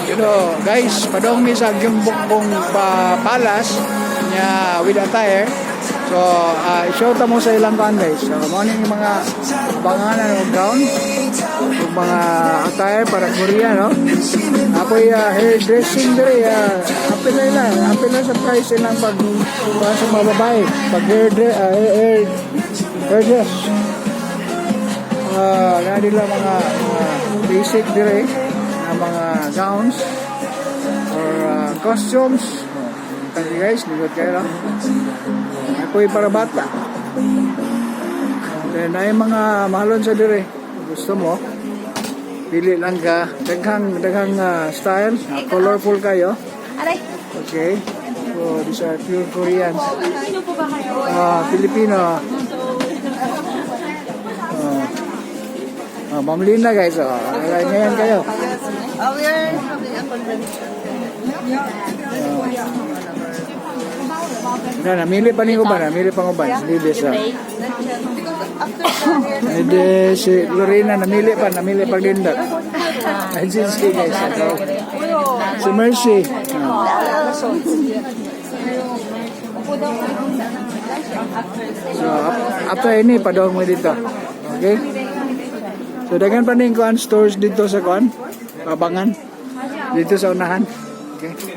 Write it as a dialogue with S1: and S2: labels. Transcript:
S1: Pero guys, padong mi sa Gyeongbokgung Palace nya with attire. So, show ta mo sa ilang kan guys. So, mo yung mga banganan o gown, yung mga attire para Korea, no? Apoy hairdressing dire, apil na sa price ilang pag sa mga babae, pag hairdress. Na nila mga basic dire, mga gowns or costumes. Thank you guys, ligot kayo, no? Apoy para bata. Then ay mga mahalon sa dire. Gusto mo? Pili lang ka. Daghang style, colorful kayo. Okay. So these are pure Koreans. Filipino. Mamili na guys. Ngayon kayo.
S2: We're having a convention.
S1: Namili pa ni uban, namili pang uban. Hindi sa. Hindi si Lorena namili pa Linda. Agency guys. Si Mercy. So after ini padong mo dito. Okay? So dagan pa ning kuan stores dito sa kuan. Pabangan dito sa unahan. Okay?